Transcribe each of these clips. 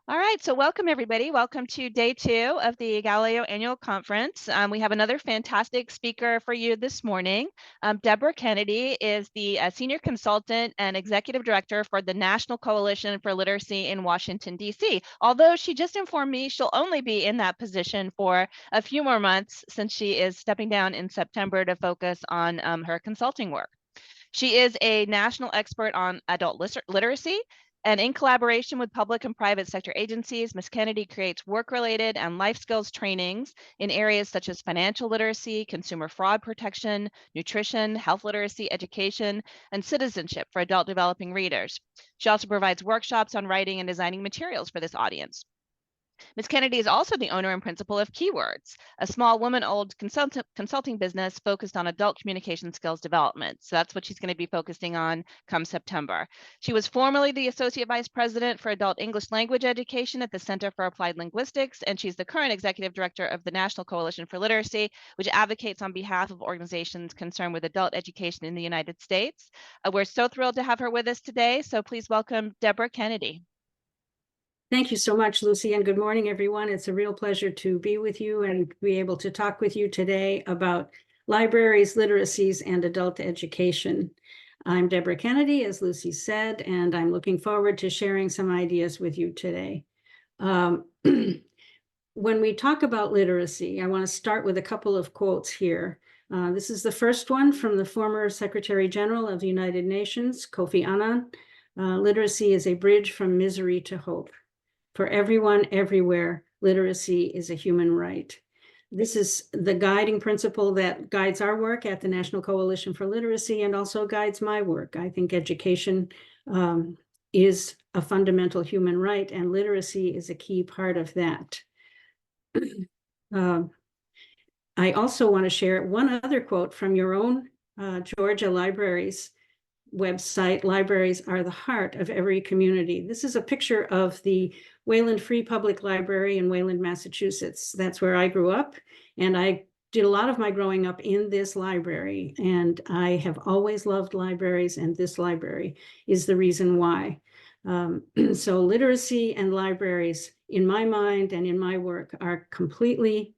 All right, so welcome everybody. Welcome to day 2 of the GALILEO Annual Conference. We have another fantastic speaker for you this morning. Deborah Kennedy is the Senior Consultant and Executive Director for the National Coalition for Literacy in Washington, D.C. Although she just informed me she'll only be in that position for a few more months since she is stepping down in September to focus on her consulting work. She is a national expert on adult literacy, and in collaboration with public and private sector agencies, Ms. Kennedy creates work-related and life skills trainings in areas such as financial literacy, consumer fraud protection, nutrition, health literacy, education, and citizenship for adult developing readers. She also provides workshops on writing and designing materials for this audience. Ms. Kennedy is also the owner and principal of Keywords, a small woman-owned consulting business focused on adult communication skills development. So that's what she's going to be focusing on come September. She was formerly the Associate Vice President for Adult English Language Education at the Center for Applied Linguistics, and she's the current Executive Director of the National Coalition for Literacy, which advocates on behalf of organizations concerned with adult education in the United States. We're so thrilled to have her with us today, so please welcome Deborah Kennedy. Thank you so much, Lucy, and good morning, everyone. It's a real pleasure to be with you and be able to talk with you today about libraries, literacies, and adult education. I'm Deborah Kennedy, as Lucy said, and I'm looking forward to sharing some ideas with you today. When we talk about literacy, I want to start with a couple of quotes here. This is the first one from the former Secretary General of the United Nations, Kofi Annan. Literacy is a bridge from misery to hope. For everyone, everywhere, literacy is a human right. This is the guiding principle that guides our work at the National Coalition for Literacy and also guides my work. I think education is a fundamental human right, and literacy is a key part of that. I also want to share one other quote from your own Georgia Libraries website. Libraries are the heart of every community. This is a picture of the Wayland Free Public Library in Wayland, Massachusetts. That's where I grew up, and I did a lot of my growing up in this library, and I have always loved libraries, and this library is the reason why. So literacy and libraries, in my mind and in my work, are completely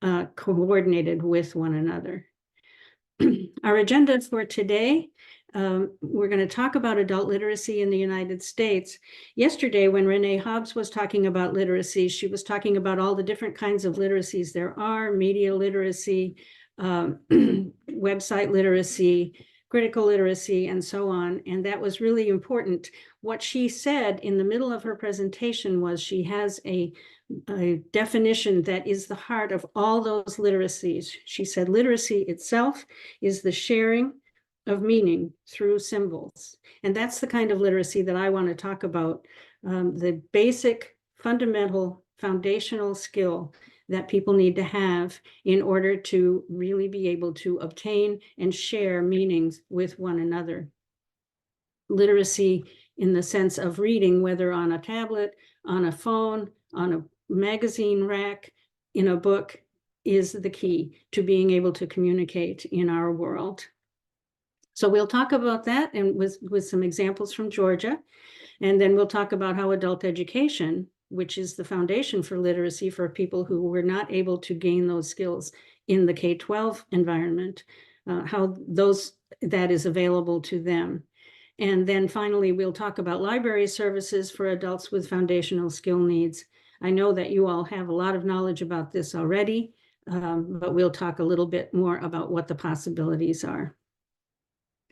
coordinated with one another. Our agenda for today, we're going to talk about adult literacy in the United States. Yesterday, when Renee Hobbs was talking about literacy, she was talking about all the different kinds of literacies there are: media literacy, website literacy, critical literacy, and so on. And that was really important. What she said in the middle of her presentation was she has a definition that is the heart of all those literacies. She said literacy itself is the sharing of meaning through symbols. And that's the kind of literacy that I want to talk about, the basic, fundamental, foundational skill that people need to have in order to really be able to obtain and share meanings with one another. Literacy in the sense of reading, whether on a tablet, on a phone, on a magazine rack, in a book, is the key to being able to communicate in our world. So we'll talk about that and with some examples from Georgia, and then we'll talk about how adult education, which is the foundation for literacy for people who were not able to gain those skills in the K-12 environment, how that is available to them. And then finally, we'll talk about library services for adults with foundational skill needs. I know that you all have a lot of knowledge about this already, but we'll talk a little bit more about what the possibilities are.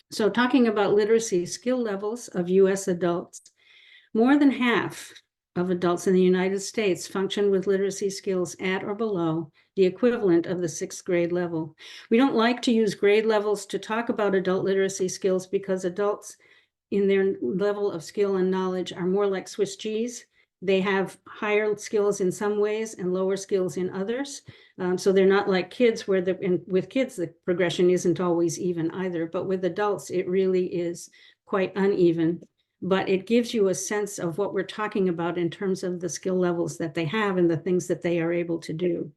So talking about literacy skill levels of US adults, more than half of adults in the United States function with literacy skills at or below the equivalent of the 6th grade level. We don't like to use grade levels to talk about adult literacy skills because adults in their level of skill and knowledge are more like Swiss cheese. They have higher skills in some ways and lower skills in others. So they're not like kids where with kids, the progression isn't always even either, but with adults, it really is quite uneven. But it gives you a sense of what we're talking about in terms of the skill levels that they have and the things that they are able to do.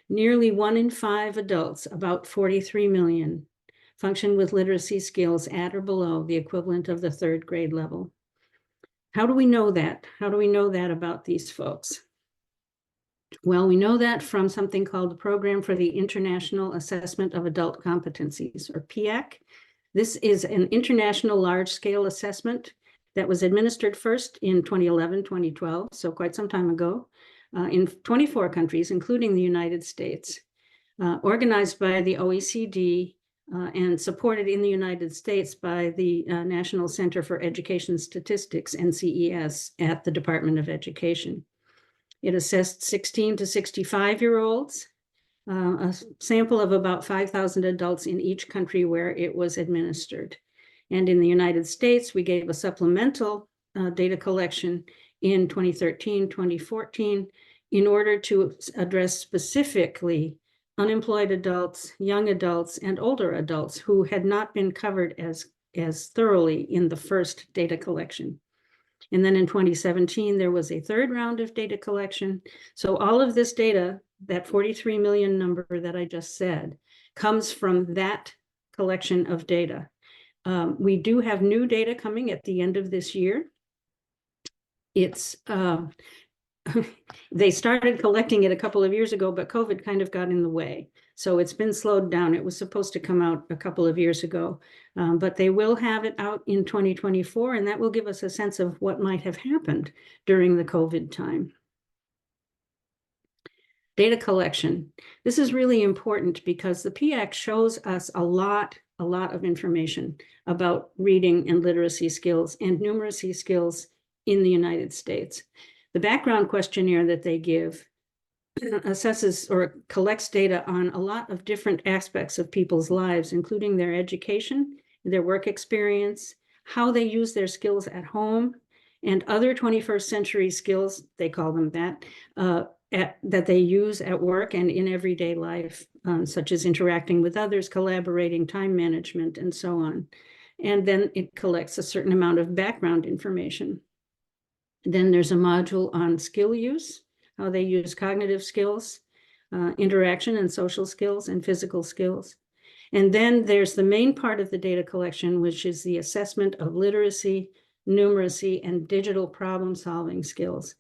Nearly 1 in 5 adults, about 43 million, function with literacy skills at or below the equivalent of the 3rd grade level. How do we know that? How do we know that about these folks? Well, we know that from something called the Program for the International Assessment of Adult Competencies, or PIAC. This is an international large-scale assessment that was administered first in 2011, 2012, so quite some time ago, in 24 countries, including the United States, organized by the OECD and supported in the United States by the National Center for Education Statistics, NCES, at the Department of Education. It assessed 16 to 65-year-olds, a sample of about 5,000 adults in each country where it was administered. And in the United States, we gave a supplemental data collection in 2013, 2014, in order to address specifically unemployed adults, young adults, and older adults who had not been covered as thoroughly in the first data collection. And then in 2017, there was a third round of data collection. So all of this data, that 43 million number that I just said, comes from that collection of data. We do have new data coming at the end of this year. It's they started collecting it a couple of years ago, but COVID kind of got in the way. So it's been slowed down. It was supposed to come out a couple of years ago, but they will have it out in 2024, and that will give us a sense of what might have happened during the COVID time. Data collection. This is really important because the PIAC shows us a lot of information about reading and literacy skills and numeracy skills in the United States. The background questionnaire that they give assesses or collects data on a lot of different aspects of people's lives, including their education, their work experience, how they use their skills at home, and other 21st century skills, they call them that, that they use at work and in everyday life, such as interacting with others, collaborating, time management, and so on. And then it collects a certain amount of background information. Then there's a module on skill use, how they use cognitive skills, interaction and social skills, and physical skills. And then there's the main part of the data collection, which is the assessment of literacy, numeracy, and digital problem-solving skills.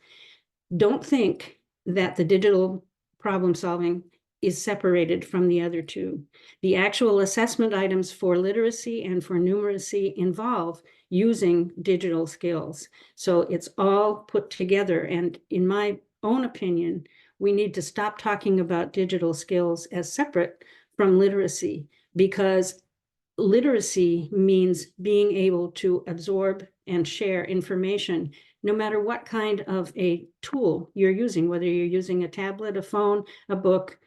Don't think that the digital problem-solving is separated from the other two. The actual assessment items for literacy and for numeracy involve using digital skills. So it's all put together. And in my own opinion, we need to stop talking about digital skills as separate from literacy, because literacy means being able to absorb and share information, no matter what kind of a tool you're using, whether you're using a tablet, a phone, a book,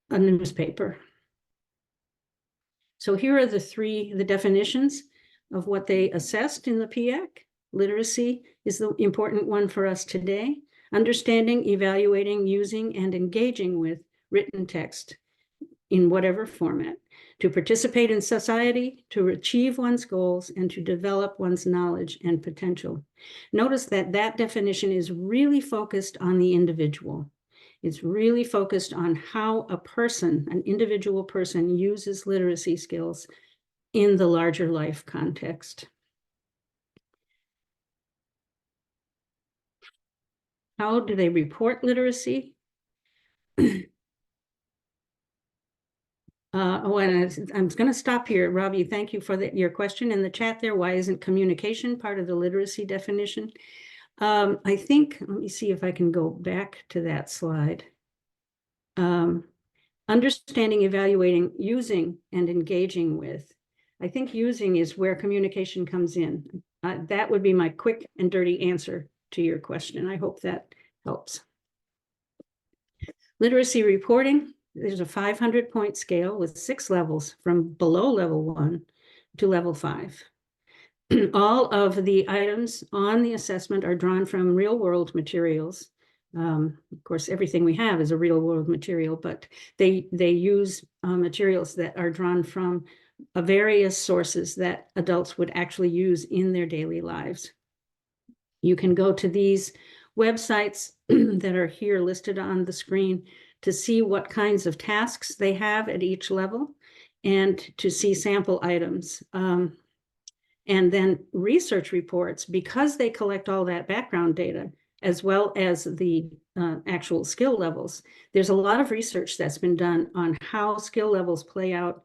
a newspaper. So here are the definitions of what they assessed in the PIAC. Literacy is the important one for us today. Understanding, evaluating, using, and engaging with written text in whatever format, to participate in society, to achieve one's goals, and to develop one's knowledge and potential. Notice that that definition is really focused on the individual. It's really focused on how a person, an individual person, uses literacy skills in the larger life context. How do they report literacy? And I'm going to stop here. Robbie, thank you for your question in the chat there. Why isn't communication part of the literacy definition? I think, let me see if I can go back to that slide. Understanding, evaluating, using, and engaging with. I think using is where communication comes in. That would be my quick and dirty answer to your question. I hope that helps. Literacy reporting. There's a 500-point scale with 6 levels from below level 1 to level 5. All of the items on the assessment are drawn from real-world materials. Of course, everything we have is a real-world material, but they use materials that are drawn from various sources that adults would actually use in their daily lives. You can go to these websites that are here listed on the screen to see what kinds of tasks they have at each level and to see sample items. And then research reports, because they collect all that background data, as well as the actual skill levels. There's a lot of research that's been done on how skill levels play out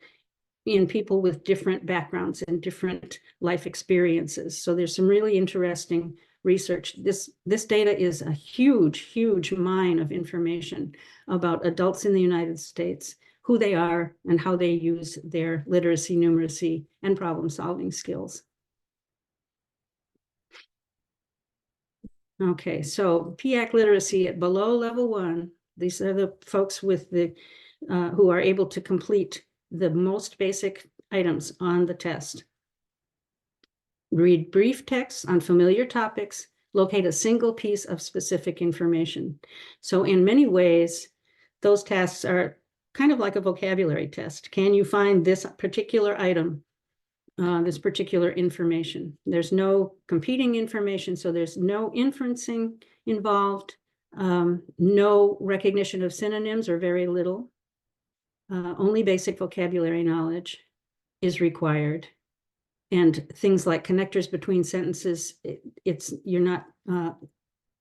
in people with different backgrounds and different life experiences. So there's some really interesting research. This data is a huge mine of information about adults in the United States, who they are and how they use their literacy, numeracy, and problem-solving skills. Okay, so PIAC literacy at below level 1, these are the folks with the who are able to complete the most basic items on the test. Read brief texts on familiar topics, locate a single piece of specific information. So in many ways, those tasks are kind of like a vocabulary test. Can you find this particular item, this particular information? There's no competing information, so there's no inferencing involved, no recognition of synonyms or very little. Only basic vocabulary knowledge is required. And things like connectors between sentences, you're not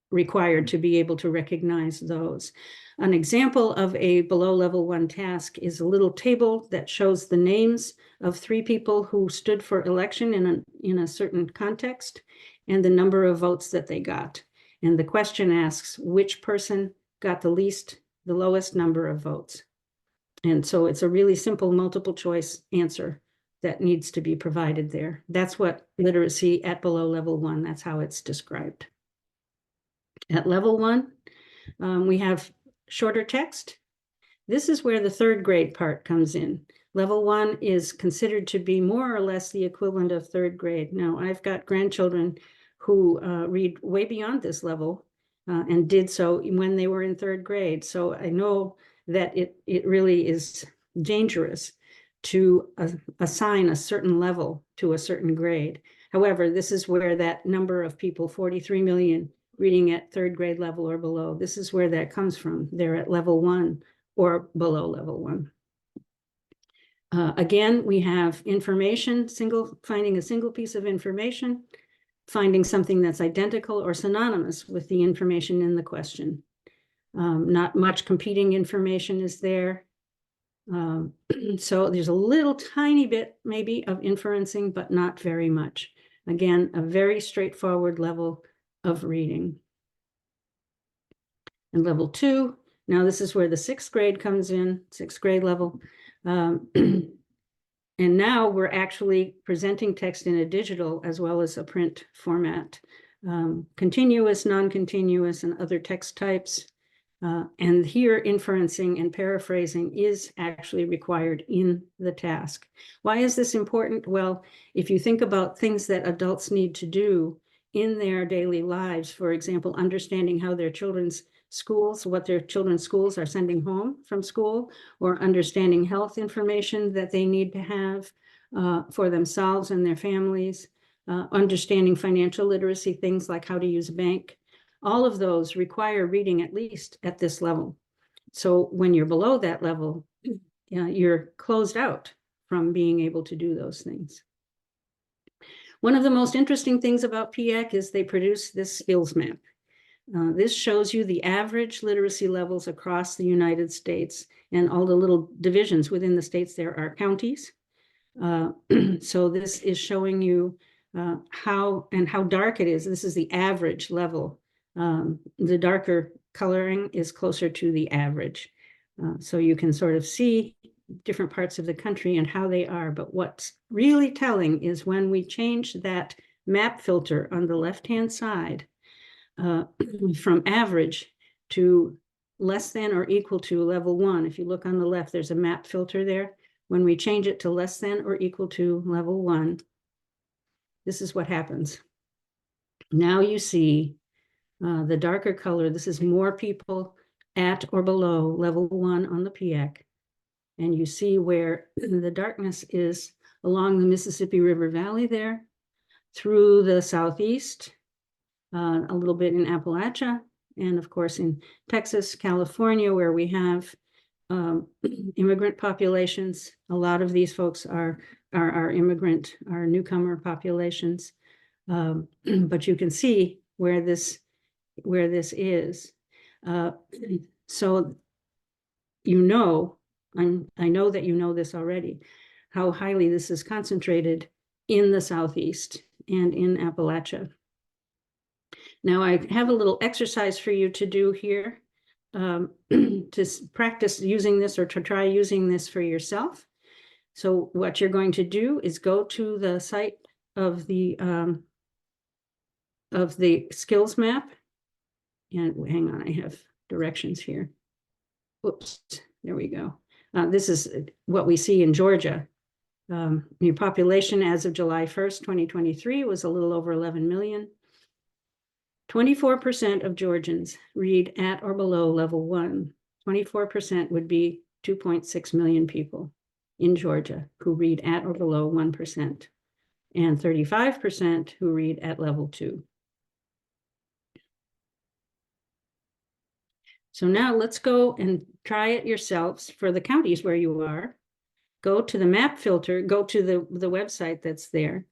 required to be able to recognize those. An example of a below level 1 task is a little table that shows the names of 3 people who stood for election in a certain context and the number of votes that they got. And the question asks which person got the lowest number of votes. And so it's a really simple multiple choice answer that needs to be provided there. That's what literacy at below level 1, that's how it's described. At level 1, we have shorter text. This is where the 3rd grade part comes in. Level 1 is considered to be more or less the equivalent of 3rd grade. Now, I've got grandchildren who read way beyond this level and did so when they were in 3rd grade. So I know that it really is dangerous to assign a certain level to a certain grade. However, this is where that number of people, 43 million, reading at 3rd grade level or below, this is where that comes from. They're at level 1 or below level 1. Again, we have information, finding a single piece of information, finding something that's identical or synonymous with the information in the question. Not much competing information is there. So there's a little tiny bit maybe of inferencing, but not very much. Again, a very straightforward level of reading. And level 2, now this is where the 6th grade comes in, 6th grade level. And now we're actually presenting text in a digital as well as a print format. Continuous, non-continuous, and other text types. And here inferencing and paraphrasing is actually required in the task. Why is this important? Well, if you think about things that adults need to do in their daily lives, for example, understanding how their children's schools, what their children's schools are sending home from school, or understanding health information that they need to have for themselves and their families, understanding financial literacy, things like how to use a bank. All of those require reading at least at this level. So when you're below that level, you're closed out from being able to do those things. One of the most interesting things about PIAC is they produce this skills map. This shows you the average literacy levels across the United States, and all the little divisions within the states there are counties. So this is showing you how dark it is. This is the average level. The darker coloring is closer to the average. So you can sort of see different parts of the country and how they are. But what's really telling is when we change that map filter on the left-hand side from average to less than or equal to level 1. If you look on the left, there's a map filter there. When we change it to less than or equal to level 1, this is what happens. Now you see the darker color. This is more people at or below level 1 on the PIAC. And you see where the darkness is along the Mississippi River Valley there, through the Southeast, a little bit in Appalachia, and of course in Texas, California, where we have immigrant populations. A lot of these folks are our immigrant, our newcomer populations. But you can see where this is. So I know that you know this already, how highly this is concentrated in the Southeast and in Appalachia. Now I have a little exercise for you to do here, to practice using this or to try using this for yourself. So what you're going to do is go to the site of the skills map. And hang on, I have directions here. Oops, there we go. This is what we see in Georgia. Your population as of July 1st, 2023 was a little over 11 million. 24% of Georgians read at or below level 1. 24% would be 2.6 million people in Georgia who read at or below 1%, and 35% who read at level 2. So now let's go and try it yourselves for the counties where you are. Go to the map filter, go to the website that's there,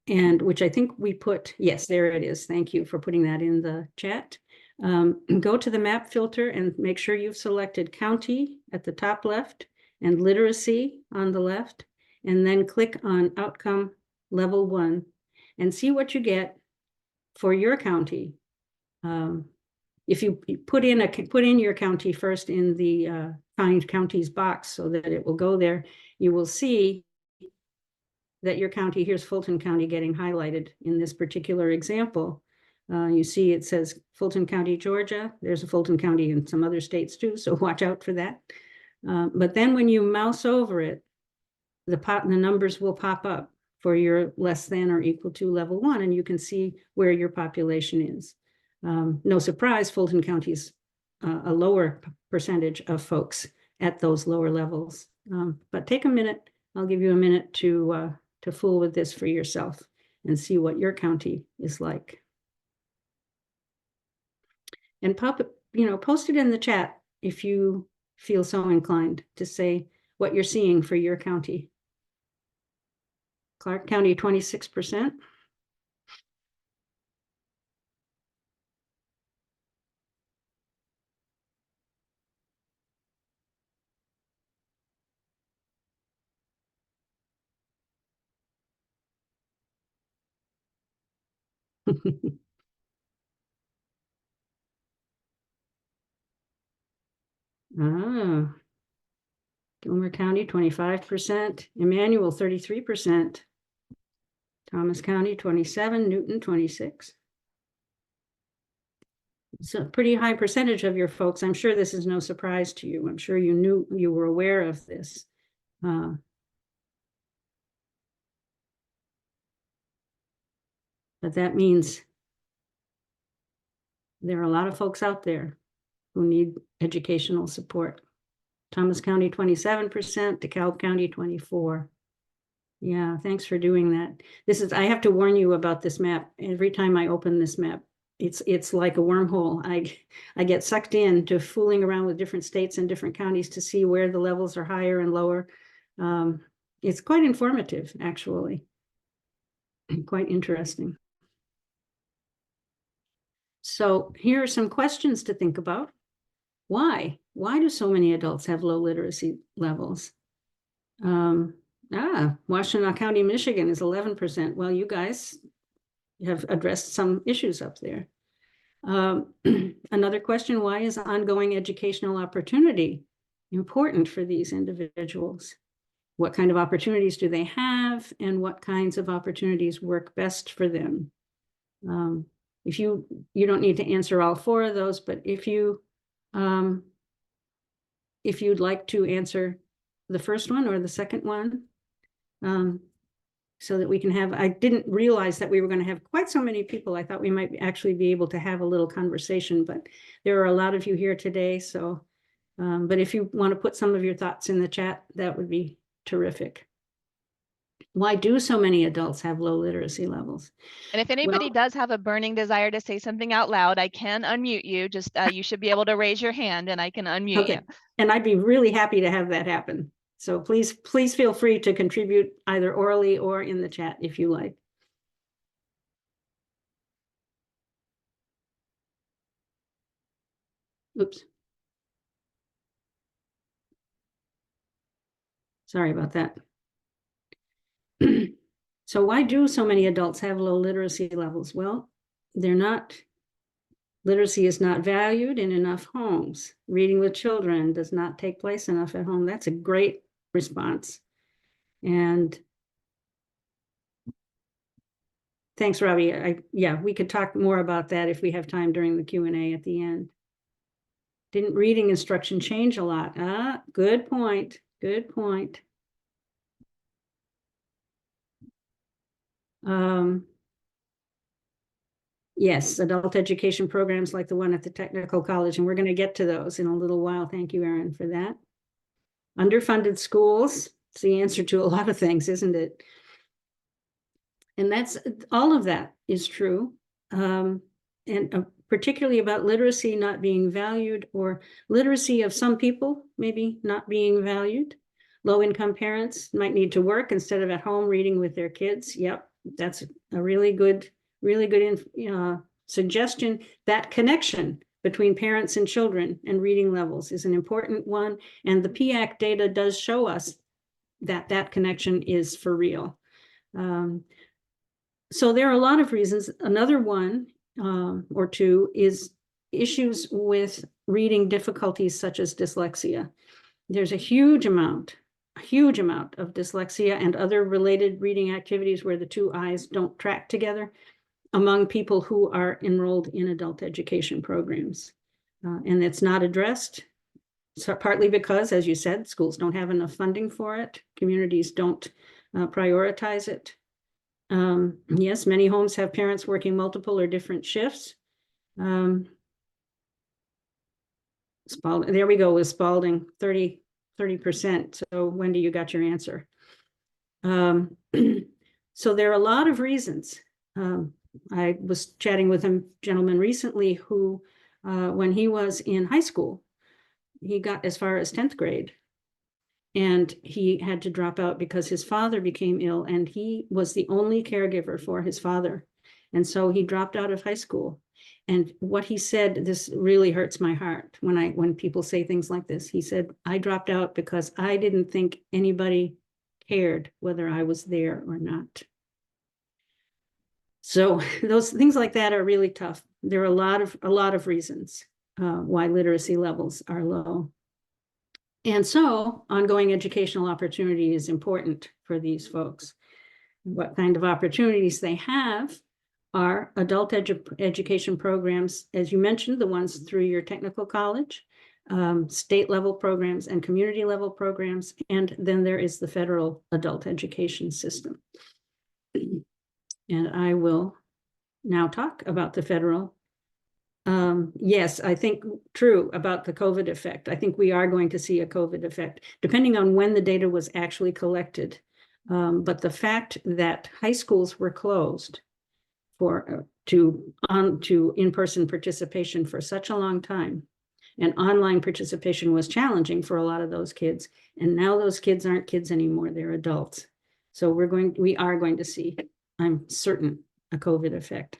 and which I think we put, yes, there it is. Thank you for putting that in the chat. Go to the map filter and make sure you've selected county at the top left and literacy on the left, and then click on outcome level 1 and see what you get for your county. If you put in your county first in the find counties box so that it will go there, you will see that your county, here's Fulton County getting highlighted in this particular example. You see it says Fulton County, Georgia. There's a Fulton County in some other states too, so watch out for that. But then when you mouse over it, the numbers will pop up for your less than or equal to level 1, and you can see where your population is. No surprise, Fulton County's a lower percentage of folks at those lower levels. But take a minute. I'll give you a minute to fool with this for yourself and see what your county is like. And post it in the chat if you feel so inclined to say what you're seeing for your county. Clark County, 26%. Gilmer County, 25%. Emmanuel, 33%. Thomas County, 27. Newton, 26. It's a pretty high percentage of your folks. I'm sure this is no surprise to you. I'm sure you were aware of this. But that means there are a lot of folks out there who need educational support. Thomas County, 27%, DeKalb County, 24%. Yeah, thanks for doing that. I have to warn you about this map. Every time I open this map, it's like a wormhole. I get sucked into fooling around with different states and different counties to see where the levels are higher and lower. It's quite informative, actually. Quite interesting. So here are some questions to think about. Why? Why do so many adults have low literacy levels? Washtenaw County, Michigan is 11%. Well, you guys have addressed some issues up there. Another question, why is ongoing educational opportunity important for these individuals? What kind of opportunities do they have, and what kinds of opportunities work best for them? If you don't need to answer all 4 of those, but if you'd like to answer the first one or the second one, so that we can have, I didn't realize that we were going to have quite so many people. I thought we might actually be able to have a little conversation, but there are a lot of you here today. So, but if you want to put some of your thoughts in the chat, that would be terrific. Why do so many adults have low literacy levels? And if anybody does have a burning desire to say something out loud, I can unmute you. Just you should be able to raise your hand and I can unmute you. And I'd be really happy to have that happen. So please feel free to contribute either orally or in the chat if you like. Oops. Sorry about that. So why do so many adults have low literacy levels? Well, literacy is not valued in enough homes. Reading with children does not take place enough at home. That's a great response. And thanks, Robbie. Yeah, we could talk more about that if we have time during the Q&A at the end. Didn't reading instruction change a lot? Good point. Good point. Yes, adult education programs like the one at the technical college, and we're going to get to those in a little while. Thank you, Erin, for that. Underfunded schools, it's the answer to a lot of things, isn't it? And that's all of that is true. And particularly about literacy not being valued, or literacy of some people maybe not being valued. Low-income parents might need to work instead of at home reading with their kids. Yep, that's a really good suggestion. That connection between parents and children and reading levels is an important one. And the PIAC data does show us that that connection is for real. So there are a lot of reasons. Another one or two is issues with reading difficulties such as dyslexia. There's a huge amount of dyslexia and other related reading activities where the two eyes don't track together among people who are enrolled in adult education programs. And it's not addressed, so partly because, as you said, schools don't have enough funding for it. Communities don't prioritize it. Yes, many homes have parents working multiple or different shifts. There we go with Spalding, 30%. So Wendy, you got your answer. So there are a lot of reasons. I was chatting with a gentleman recently who, when he was in high school, he got as far as 10th grade. And he had to drop out because his father became ill, and he was the only caregiver for his father. And so he dropped out of high school. And what he said, this really hurts my heart when people say things like this. He said, I dropped out because I didn't think anybody cared whether I was there or not. So those things like that are really tough. There are a lot of reasons why literacy levels are low. And so ongoing educational opportunity is important for these folks. What kind of opportunities they have are adult education programs, as you mentioned, the ones through your technical college, state level programs and community level programs, and then there is the federal adult education system. And I will now talk about the federal. Yes, I think true about the COVID effect. I think we are going to see a COVID effect, depending on when the data was actually collected. But the fact that high schools were closed to in-person participation for such a long time, and online participation was challenging for a lot of those kids. And now those kids aren't kids anymore, they're adults. So we are going to see, I'm certain, a COVID effect.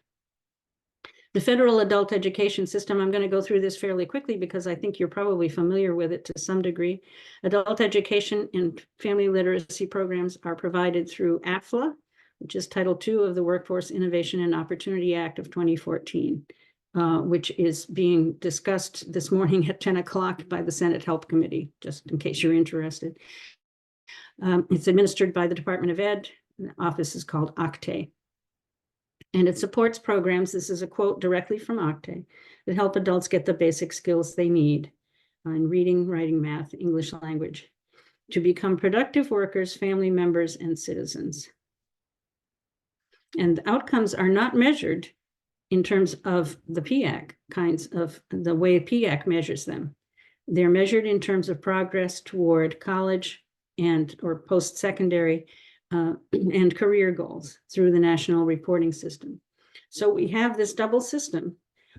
The federal adult education system, I'm going to go through this fairly quickly because I think you're probably familiar with it to some degree. Adult education and family literacy programs are provided through AFLA, which is Title II of the Workforce Innovation and Opportunity Act of 2014, which is being discussed this morning at 10 o'clock by the Senate Help Committee, just in case you're interested. It's administered by the Department of Ed. The office is called OCTAE. And it supports programs, this is a quote directly from OCTAE, that help adults get the basic skills they need in reading, writing, math, English language, to become productive workers, family members, and citizens. And the outcomes are not measured in terms of the PIAC kinds of the way PIAC measures them. They're measured in terms of progress toward college or post-secondary and career goals through the national reporting system. So we have this double system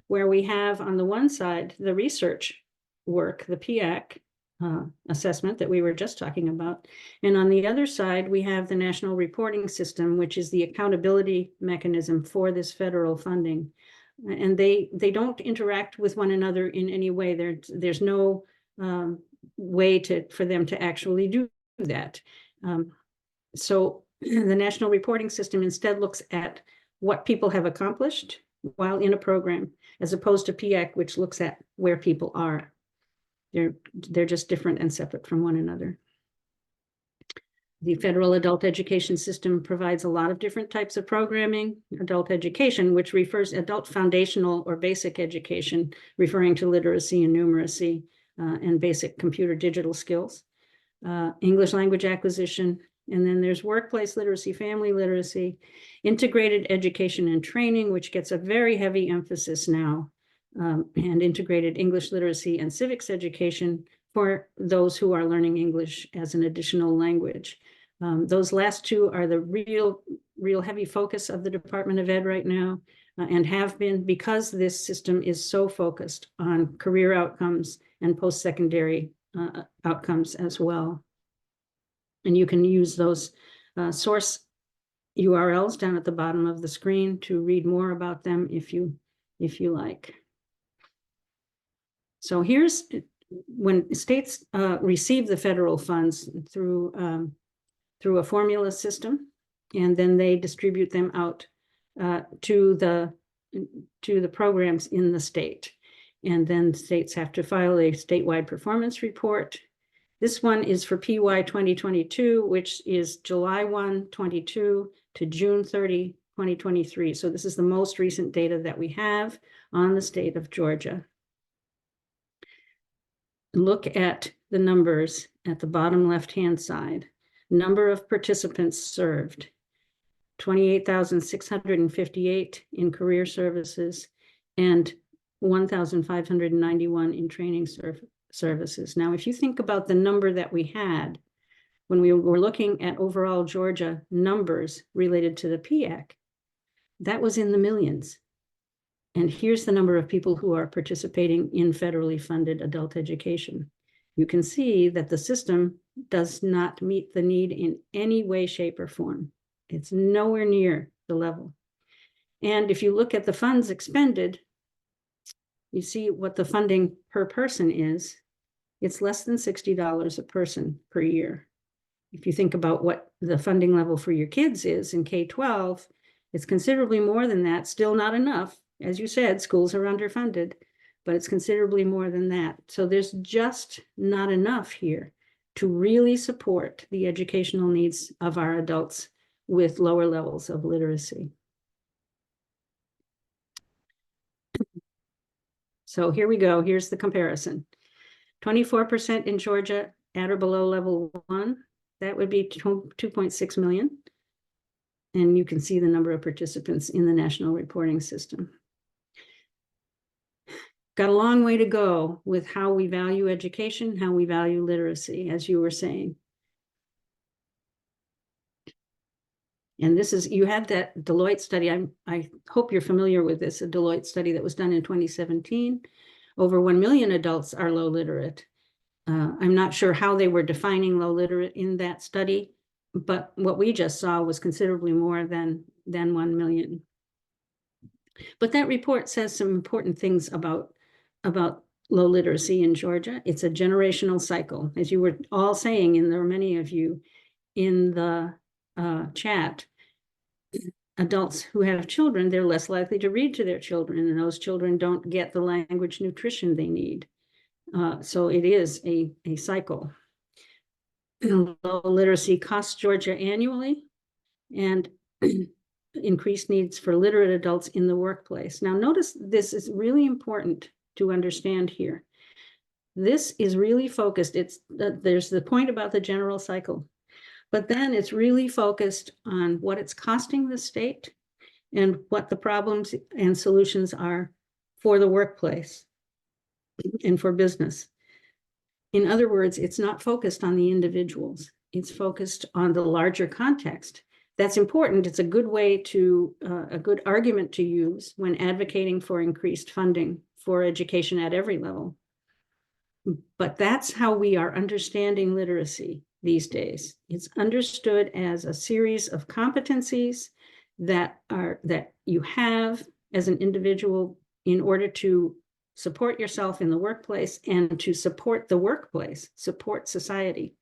where we have on the one side the research work, the PIAC, assessment that we were just talking about. And on the other side, we have the National Reporting System, which is the accountability mechanism for this federal funding. And they don't interact with one another in any way. There's no way for them to actually do that. So the National Reporting System instead looks at what people have accomplished while in a program, as opposed to PIAC, which looks at where people are. They're just different and separate from one another. The federal adult education system provides a lot of different types of programming. Adult education, which refers adult foundational or basic education, referring to literacy and numeracy and basic computer digital skills. English language acquisition, and then there's workplace literacy, family literacy, integrated education and training, which gets a very heavy emphasis now, and integrated English literacy and civics education for those who are learning English as an additional language. Those last two are the real heavy focus of the Department of Ed right now, and have been, because this system is so focused on career outcomes and post-secondary outcomes as well. And you can use those source URLs down at the bottom of the screen to read more about them if you like. So here's when states receive the federal funds through a formula system, and then they distribute them out to the programs in the state. And then states have to file a statewide performance report. This one is for PY 2022, which is July 1, 22 to June 30, 2023. So this is the most recent data that we have on the state of Georgia. Look at the numbers at the bottom left-hand side. Number of participants served, 28,658 in career services and 1,591 in training services. Now, if you think about the number that we had when we were looking at overall Georgia numbers related to the PIAC, that was in the millions. And here's the number of people who are participating in federally funded adult education. You can see that the system does not meet the need in any way, shape, or form. It's nowhere near the level. And if you look at the funds expended, you see what the funding per person is. It's less than $60 a person per year. If you think about what the funding level for your kids is in K-12, it's considerably more than that, still not enough. As you said, schools are underfunded, but it's considerably more than that. So there's just not enough here to really support the educational needs of our adults with lower levels of literacy. So here we go. Here's the comparison. 24% in Georgia at or below level 1. That would be 2.6 million. And you can see the number of participants in the national reporting system. Got a long way to go with how we value education, how we value literacy, as you were saying. And this is, you had that Deloitte study. I hope you're familiar with this, a Deloitte study that was done in 2017. Over 1 million adults are low literate. I'm not sure how they were defining low literate in that study, but what we just saw was considerably more than 1 million. But that report says some important things about low literacy in Georgia. It's a generational cycle. As you were all saying, and there are many of you in the chat, adults who have children, they're less likely to read to their children, and those children don't get the language nutrition they need. So it is a cycle. Low literacy costs Georgia annually, and increased needs for literate adults in the workplace. Now, notice this is really important to understand here. This is really focused. There's the point about the general cycle, but then it's really focused on what it's costing the state and what the problems and solutions are for the workplace and for business. In other words, it's not focused on the individuals. It's focused on the larger context. That's important. It's a good way to, a good argument to use when advocating for increased funding for education at every level. But that's how we are understanding literacy these days. It's understood as a series of competencies that you have as an individual in order to support yourself in the workplace and to support the workplace, support society.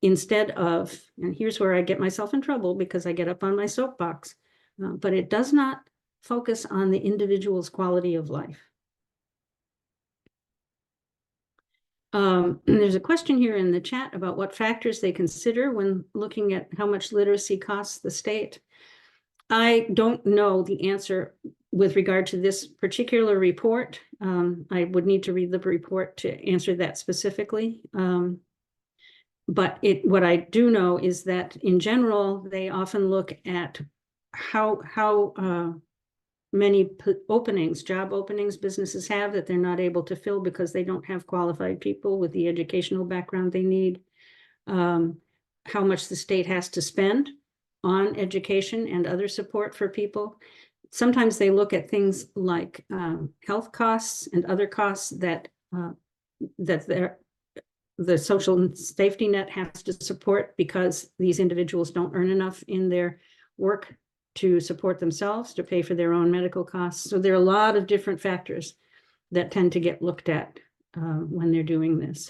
Instead of, and here's where I get myself in trouble because I get up on my soapbox, but it does not focus on the individual's quality of life. There's a question here in the chat about what factors they consider when looking at how much literacy costs the state. I don't know the answer with regard to this particular report. I would need to read the report to answer that specifically. But what I do know is that in general, they often look at how many job openings businesses have that they're not able to fill because they don't have qualified people with the educational background they need. How much the state has to spend on education and other support for people. Sometimes they look at things like health costs and other costs that the social safety net has to support because these individuals don't earn enough in their work to support themselves, to pay for their own medical costs. So there are a lot of different factors that tend to get looked at when they're doing this.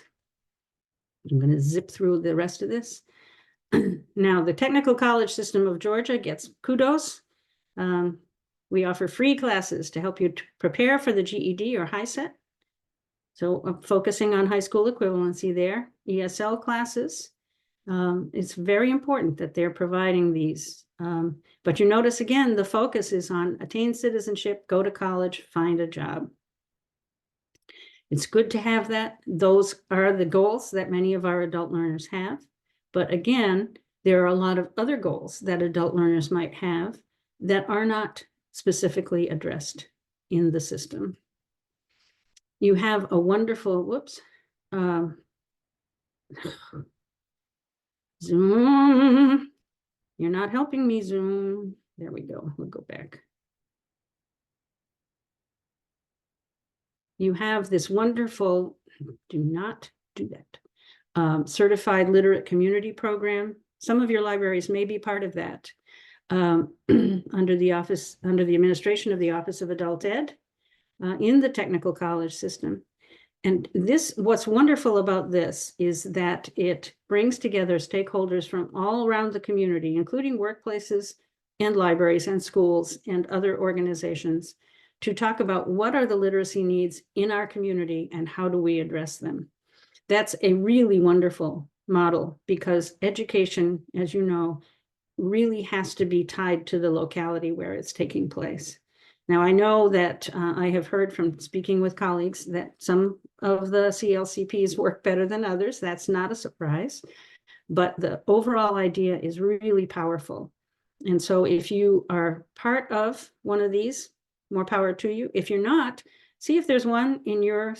I'm going to zip through the rest of this. Now, the Technical College System of Georgia gets kudos. We offer free classes to help you prepare for the GED or HiSET. So focusing on high school equivalency there, ESL classes. It's very important that they're providing these. But you notice again, the focus is on attain citizenship, go to college, find a job. It's good to have that. Those are the goals that many of our adult learners have. But again, there are a lot of other goals that adult learners might have that are not specifically addressed in the system. You have a wonderful, whoops, Zoom. You're not helping me, Zoom. There we go. We'll go back. You have this wonderful, do not do that, certified literate community program. Some of your libraries may be part of that under the administration of the Office of Adult Ed in the technical college system. And what's wonderful about this is that it brings together stakeholders from all around the community, including workplaces and libraries and schools and other organizations, to talk about what are the literacy needs in our community and how do we address them. That's a really wonderful model because education, as you know, really has to be tied to the locality where it's taking place. Now, I know that I have heard from speaking with colleagues that some of the CLCPs work better than others. That's not a surprise, but the overall idea is really powerful. And so if you are part of one of these, more power to you. If you're not, see if there's one in your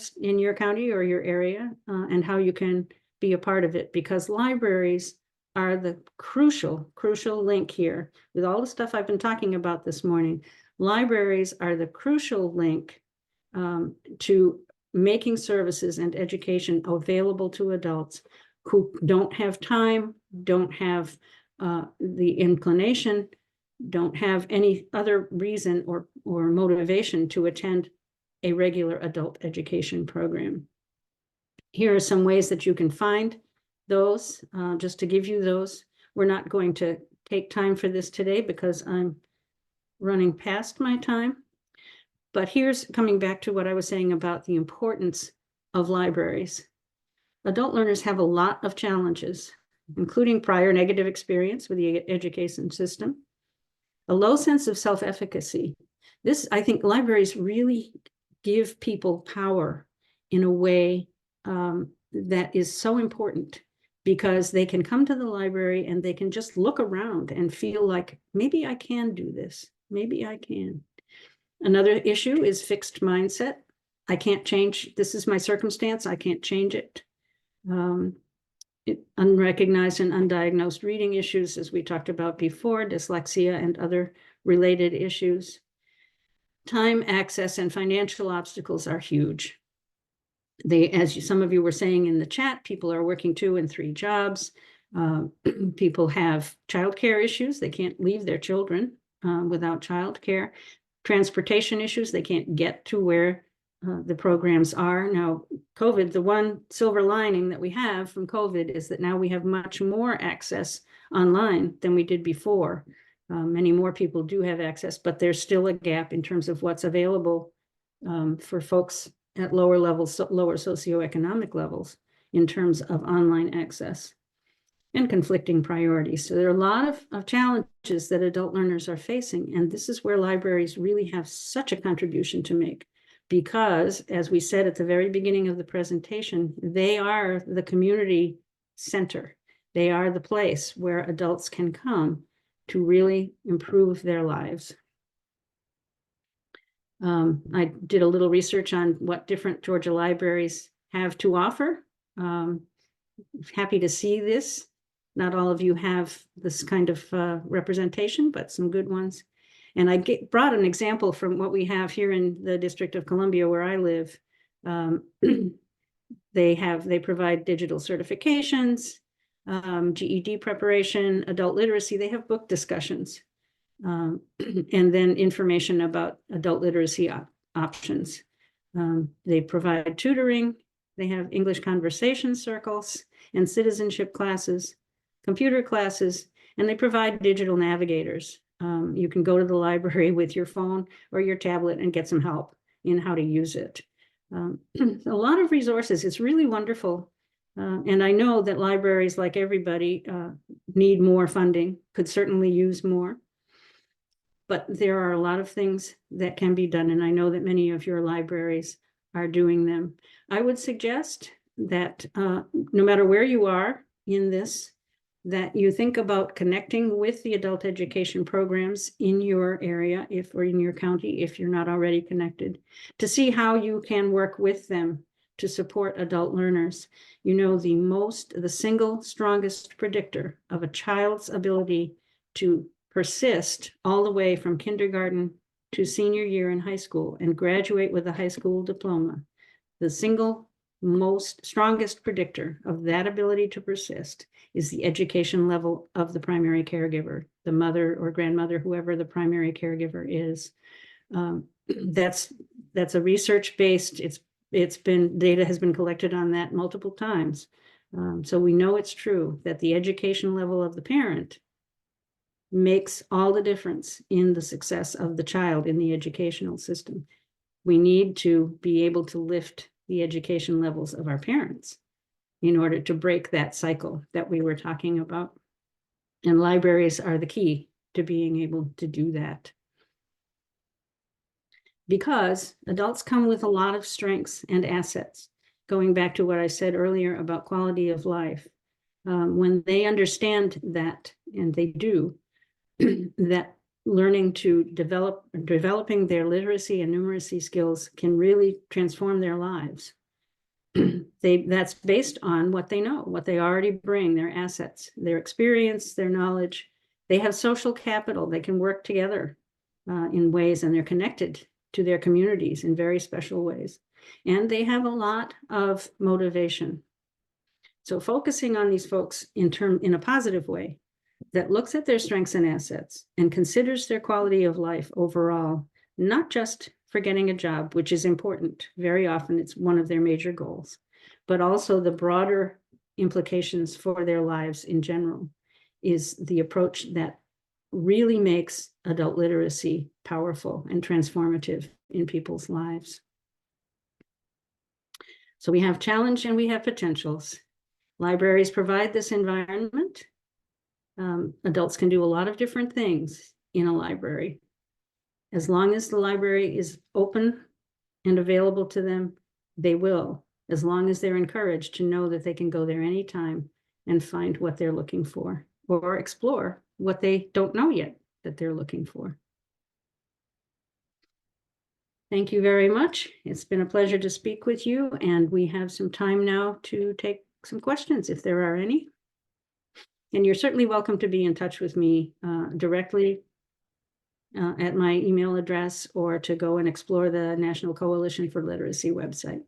county or your area and how you can be a part of it, because libraries are the crucial link here. With all the stuff I've been talking about this morning, libraries are the crucial link to making services and education available to adults who don't have time, don't have the inclination, don't have any other reason or motivation to attend a regular adult education program. Here are some ways that you can find those, just to give you those. We're not going to take time for this today because I'm running past my time. But here's coming back to what I was saying about the importance of libraries. Adult learners have a lot of challenges, including prior negative experience with the education system, a low sense of self-efficacy. I think libraries really give people power in a way that is so important, because they can come to the library and they can just look around and feel like, maybe I can do this. Maybe I can. Another issue is fixed mindset. I can't change. This is my circumstance. I can't change it. Unrecognized and undiagnosed reading issues, as we talked about before, dyslexia and other related issues. Time, access, and financial obstacles are huge. as some of you were saying in the chat, people are working 2 and 3 jobs. People have childcare issues. They can't leave their children without childcare. Transportation issues. They can't get to where the programs are. Now, COVID, the one silver lining that we have from COVID is that now we have much more access online than we did before. Many more people do have access, but there's still a gap in terms of what's available for folks at lower levels, lower socioeconomic levels in terms of online access, and conflicting priorities. So there are a lot of challenges that adult learners are facing, and this is where libraries really have such a contribution to make, because as we said at the very beginning of the presentation, they are the community center. They are the place where adults can come to really improve their lives. I did a little research on what different Georgia libraries have to offer. Happy to see this. Not all of you have this kind of representation, but some good ones. And I brought an example from what we have here in the District of Columbia, where I live. They provide digital certifications, GED preparation, adult literacy. They have book discussions. And then information about adult literacy options. They provide tutoring. They have English conversation circles and citizenship classes, computer classes, and they provide digital navigators. You can go to the library with your phone or your tablet and get some help in how to use it. A lot of resources. It's really wonderful. And I know that libraries, like everybody, need more funding, could certainly use more. But there are a lot of things that can be done, and I know that many of your libraries are doing them. I would suggest that no matter where you are in this, that you think about connecting with the adult education programs in your area, or in your county, if you're not already connected, to see how you can work with them to support adult learners. You know, the single strongest predictor of a child's ability to persist all the way from kindergarten to senior year in high school and graduate with a high school diploma, the single most strongest predictor of that ability to persist is the education level of the primary caregiver, the mother or grandmother, whoever the primary caregiver is. That's a research-based, data has been collected on that multiple times. So we know it's true that the education level of the parent makes all the difference in the success of the child in the educational system. We need to be able to lift the education levels of our parents in order to break that cycle that we were talking about. And libraries are the key to being able to do that. Because adults come with a lot of strengths and assets. Going back to what I said earlier about quality of life, when they understand that, and they do, that learning to developing their literacy and numeracy skills can really transform their lives. That's based on what they know, what they already bring, their assets, their experience, their knowledge. They have social capital. They can work together in ways, and they're connected to their communities in very special ways. And they have a lot of motivation. So focusing on these folks in a positive way that looks at their strengths and assets and considers their quality of life overall, not just for getting a job, which is important. Very often it's one of their major goals, but also the broader implications for their lives in general is the approach that really makes adult literacy powerful and transformative in people's lives. So we have challenge and we have potentials. Libraries provide this environment. Adults can do a lot of different things in a library. As long as the library is open and available to them, they will, as long as they're encouraged to know that they can go there anytime and find what they're looking for, or explore what they don't know yet that they're looking for. Thank you very much. It's been a pleasure to speak with you, and we have some time now to take some questions if there are any. And you're certainly welcome to be in touch with me directly at my email address, or to go and explore the National Coalition for Literacy website.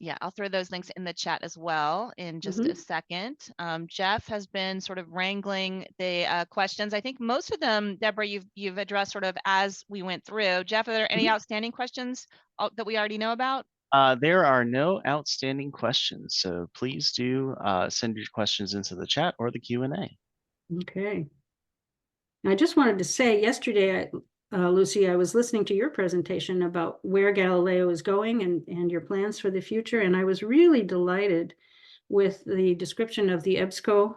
Yeah, I'll throw those links in the chat as well in just a second. Jeff has been sort of wrangling the questions. I think most of them, Deborah, you've addressed sort of as we went through. Jeff, are there any outstanding questions that we already know about? There are no outstanding questions, so please do send your questions into the chat or the Q&A. Okay. I just wanted to say yesterday, Lucy, I was listening to your presentation about where Galileo is going and your plans for the future, and I was really delighted with the description of the EBSCO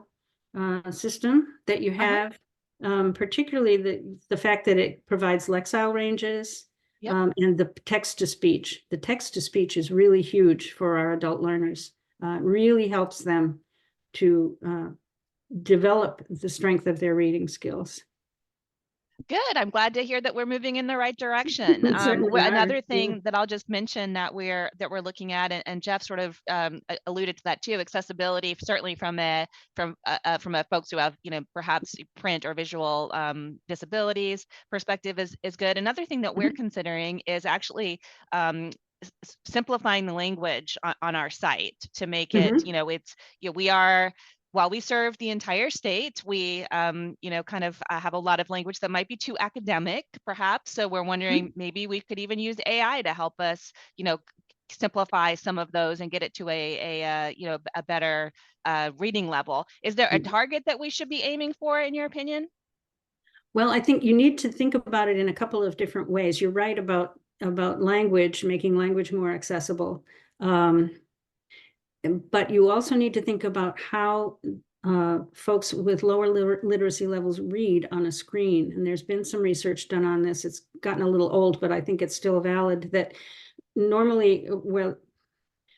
system that you have, particularly the fact that it provides lexile ranges. Yep. And the text-to-speech. The text-to-speech is really huge for our adult learners. It really helps them to develop the strength of their reading skills. Good. I'm glad to hear that we're moving in the right direction. Another thing that I'll just mention that we're looking at, and Jeff sort of alluded to that too, accessibility, certainly from a folks who have, perhaps print or visual disabilities perspective is good. Another thing that we're considering is actually simplifying the language on our site to make it, we are, while we serve the entire state, we, kind of have a lot of language that might be too academic, perhaps. So we're wondering maybe we could even use AI to help us, simplify some of those and get it to a better reading level. Is there a target that we should be aiming for, in your opinion? Well, I think you need to think about it in a couple of different ways. You're right about language, making language more accessible. But you also need to think about how folks with lower literacy levels read on a screen. And there's been some research done on this. It's gotten a little old, but I think it's still valid, that normally, well,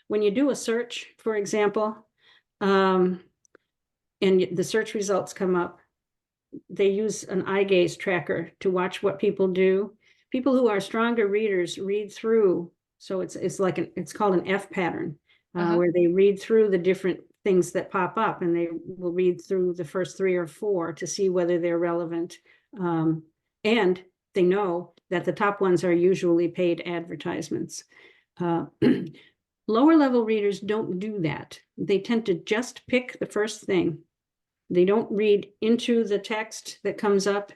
when you do a search, for example, and the search results come up, they use an eye gaze tracker to watch what people do. People who are stronger readers read through. So it's like it's called an F pattern. Where they read through the different things that pop up, and they will read through the first 3 or 4 to see whether they're relevant. And they know that the top ones are usually paid advertisements. Lower level readers don't do that. They tend to just pick the first thing. They don't read into the text that comes up.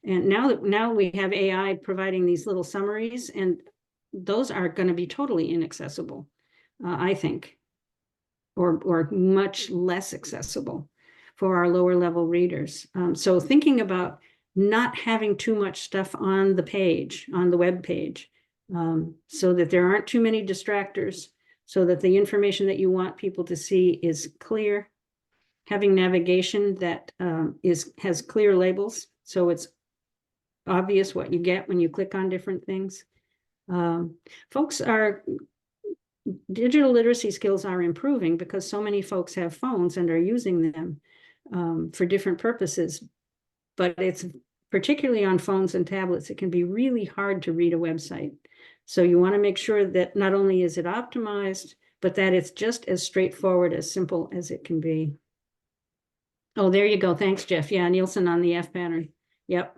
And now we have AI providing these little summaries, and those are going to be totally inaccessible. I think, or much less accessible for our lower level readers. So thinking about not having too much stuff on the page, on the web page, so that there aren't too many distractors, so that the information that you want people to see is clear, having navigation that has clear labels, so it's obvious what you get when you click on different things. Digital literacy skills are improving because so many folks have phones and are using them for different purposes. But it's particularly on phones and tablets, it can be really hard to read a website. So you want to make sure that not only is it optimized, but that it's just as straightforward, as simple as it can be. Oh, there you go. Thanks, Jeff. Yeah, Nielsen on the F pattern. Yep.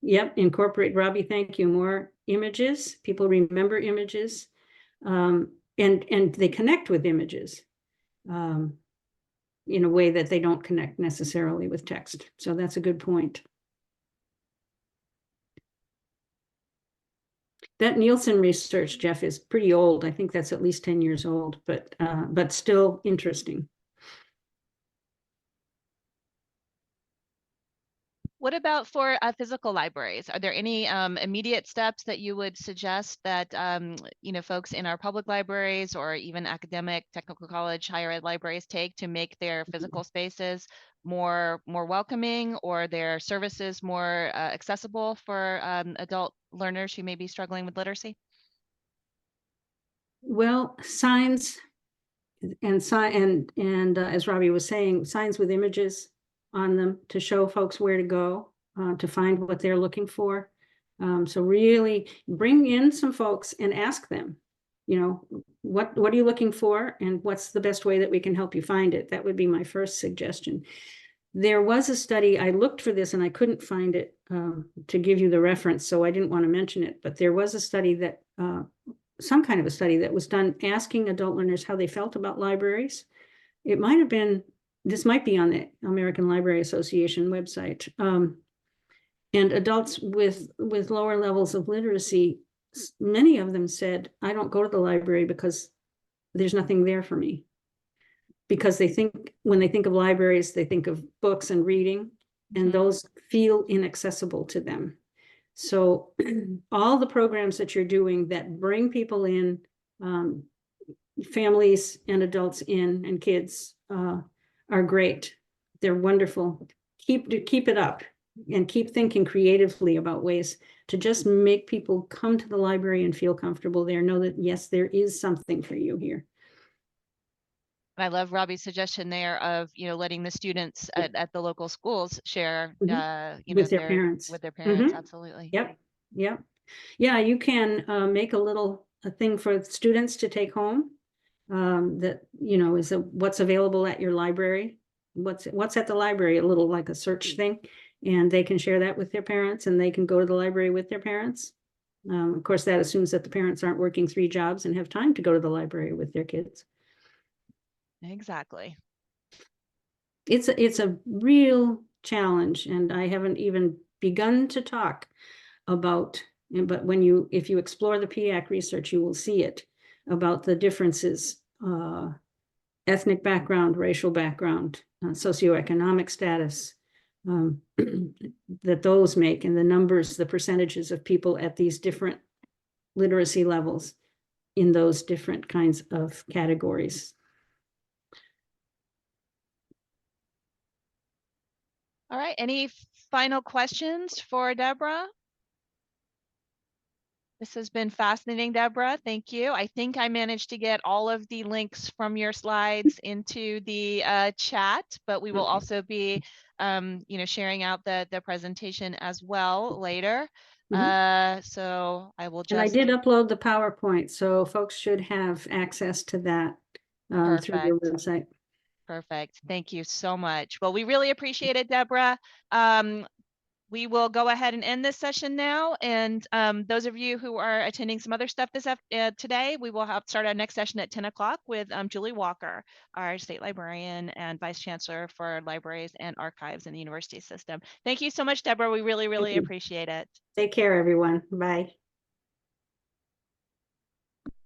Yep. Incorporate, Robbie. Thank you. More images. People remember images. And they connect with images in a way that they don't connect necessarily with text. So that's a good point. That Nielsen research, Jeff, is pretty old. I think that's at least 10 years old, but still interesting. What about for physical libraries? Are there any immediate steps that you would suggest that folks in our public libraries or even academic, technical college, higher ed libraries take to make their physical spaces more welcoming, or their services more accessible for adult learners who may be struggling with literacy? Well, signs and as Robbie was saying, signs with images on them to show folks where to go to find what they're looking for. So really bring in some folks and ask them, what are you looking for, and what's the best way that we can help you find it? That would be my first suggestion. There was a study, I looked for this and I couldn't find it to give you the reference, so I didn't want to mention it, but there was a study that some kind of a study that was done asking adult learners how they felt about libraries. It might have been, this might be on the American Library Association website. And adults with lower levels of literacy, many of them said, I don't go to the library because there's nothing there for me. Because they think, when they think of libraries, they think of books and reading, and those feel inaccessible to them. So all the programs that you're doing that bring people in, families and adults in, and kids, are great. They're wonderful. Keep it up, and keep thinking creatively about ways to just make people come to the library and feel comfortable there. Know that, yes, there is something for you here. I love Robbie's suggestion there of, letting the students at the local schools share, with their parents. with their parents. Absolutely. Yep. Yep. Yeah, you can make a thing for students to take home, that, is what's available at your library. What's at the library, a little like a search thing, and they can share that with their parents, and they can go to the library with their parents. Of course, that assumes that the parents aren't working 3 jobs and have time to go to the library with their kids. Exactly. It's a real challenge, and I haven't even begun to talk about, but if you explore the PIAC research, you will see it, about the differences, ethnic background, racial background, socioeconomic status, that those make, and the numbers, the percentages of people at these different literacy levels in those different kinds of categories. All right. Any final questions for Deborah? This has been fascinating, Deborah. Thank you. I think I managed to get all of the links from your slides into the chat, but we will also be, sharing out the presentation as well later. So I will just. And I did upload the PowerPoint, so folks should have access to that through your website. Perfect. Thank you so much. Well, we really appreciate it, Deborah. We will go ahead and end this session now. And those of you who are attending some other stuff today, we will start our next session at 10 o'clock with Julie Walker, our state librarian and vice chancellor for libraries and archives in the university system. Thank you so much, Deborah. We really, really appreciate it. Take care, everyone. Bye.